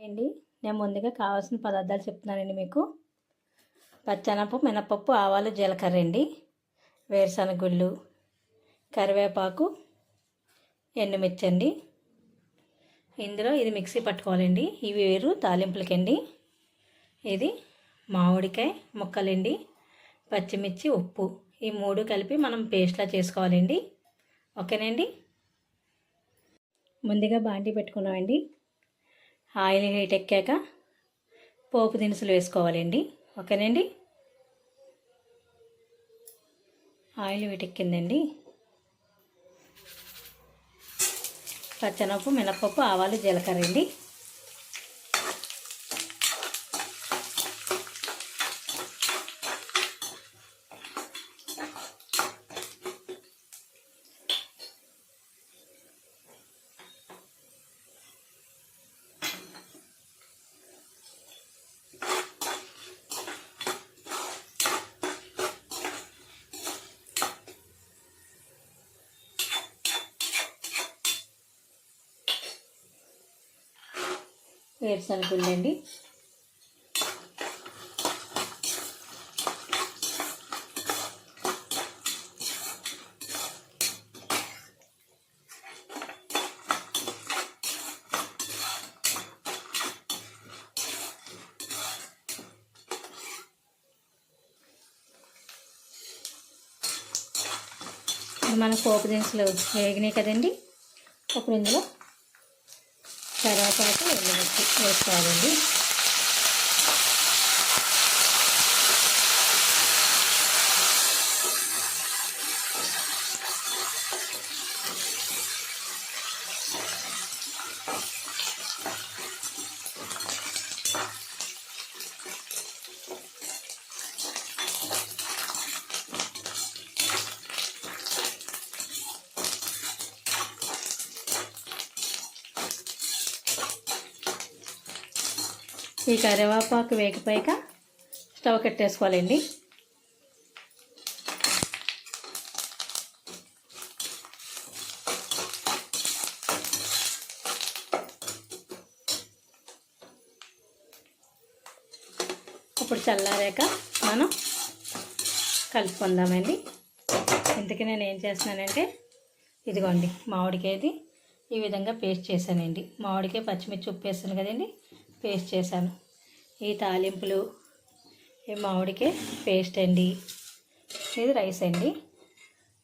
అండి నేను ముందుగా కావాల్సిన పదార్థాలు చెప్తున్నానండి మీకు. పచ్చెనపప్పు, మినపప్పు, ఆవాలు, జీలకర్ర అండి, వేరుశనగ గుళ్ళు, కరివేపాకు, ఎండుమిర్చి అండి. ఇందులో ఇది మిక్సీ పట్టుకోవాలండి. ఇవి వేరు తాలింపులకండి. ఇది మామిడికాయ ముక్కలండి, పచ్చిమిర్చి, ఉప్పు, ఈ మూడు కలిపి మనం పేస్ట్లా చేసుకోవాలండి. ఓకేనండి. ముందుగా బాండీ పెట్టుకున్నామండి. ఆయిల్ హీట్ ఎక్కాక పోపు దినుసులు వేసుకోవాలండి. ఓకేనండి. ఆయిల్ వీటెక్కిందండి. పచ్చెనపప్పు, మినపప్పు, ఆవాలు, జీలకర్ర అండి. వేరుశనగ గుళ్ళు అండి. మన పోపు దినుసులు వేగినాయి కదండి. ఇప్పుడు ఇందులో కరివేపాకు, ఎండుమిర్చి వేసుకోవాలండి. ఈ కరివేపాకు వేగిపోయాక స్టవ్ కట్టేసుకోవాలండి. ఇప్పుడు చల్లారాక మనం కలుపుకుందామండి. ఇంతకీ నేను ఏం చేస్తున్నానంటే ఇదిగోండి మామిడికాయది ఈ విధంగా పేస్ట్ చేశానండి. మామిడికాయ, పచ్చిమిర్చి, ఉప్పు వేసాను కదండి, పేస్ట్ చేశాను. ఈ తాలింపులు, ఈ మామిడికాయ పేస్ట్ అండి, ఇది రైస్ అండి.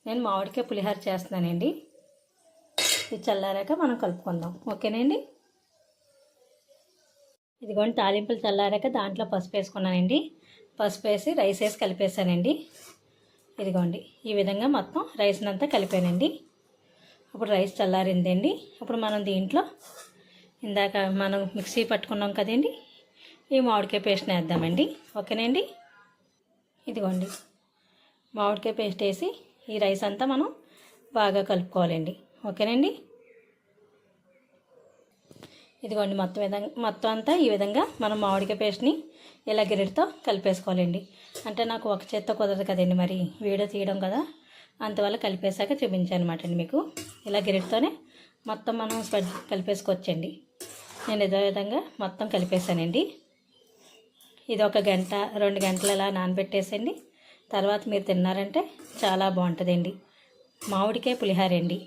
నేను మామిడికాయ పులిహోర చేస్తున్నానండి. ఇది చల్లారాక మనం కలుపుకుందాం. ఓకేనండి. ఇదిగోండి తాలింపులు చల్లారాక దాంట్లో పసుపు వేసుకున్నానండి. పసుపు వేసి రైస్ వేసి కలిపేసానండి. ఇదిగోండి ఈ విధంగా మొత్తం రైస్ని అంతా కలిపానండి. ఇప్పుడు రైస్ చల్లారిందండి. ఇప్పుడు మనం దీంట్లో ఇందాక మనం మిక్సీ పట్టుకున్నాం కదండి, ఈ మామిడికాయ పేస్ట్ని వేద్దామండి. ఓకేనండి. ఇదిగోండి మామిడికాయ పేస్ట్ వేసి ఈ రైస్ అంతా మనం బాగా కలుపుకోవాలండి. ఓకేనండి. ఇదిగోండి మొత్తం అంతా ఈ విధంగా మనం మామిడికాయ పేస్ట్ని ఇలా గరిటతో కలిపేసుకోవాలండి. అంటే నాకు ఒక చేత్తో కుదరదు కదండి, మరి వీడియో తీయడం కదా, అంతవల్ల కలిపేశాక చూపించాను అనమాట అండి మీకు. ఇలా గరిటతోనే మొత్తం మనం కలిపేసుకోవచ్చండి. నేను ఇదే విధంగా మొత్తం కలిపేసానండి. ఇది 1 గంట 2 గంటలు ఇలా నానబెట్టేసండి. తర్వాత మీరు తిన్నారంటే చాలా బాగుంటుందండి. మామిడికాయ పులిహోర అండి.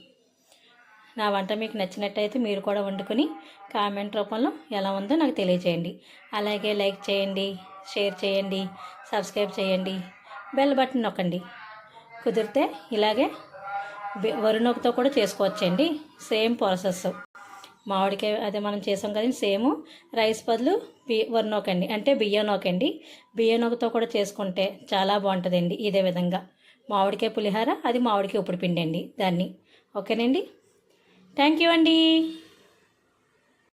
నా వంట మీకు నచ్చినట్టయితే మీరు కూడా వండుకొని కామెంట్ రూపంలో ఎలా ఉందో నాకు తెలియజేయండి. అలాగే లైక్ చేయండి, షేర్ చేయండి, సబ్స్క్రైబ్ చేయండి, బెల్ బటన్ నొక్కండి. కుదిరితే ఇలాగే వరినొకతో కూడా చేసుకోవచ్చండి. Same process. మామిడికాయ అదే మనం చేసాం కదండి, సేమ్ రైస్ బదులు వరినొకండి, అంటే బియ్యం నొకండి. బియ్యం నొకతో కూడా చేసుకుంటే చాలా బాగుంటుందండి. ఇదే విధంగా మామిడికాయ పులిహోర, అది మామిడికాయ ఉప్పుడు పిండి అండి దాన్ని. ఓకేనండి. థ్యాంక్ యూ అండి.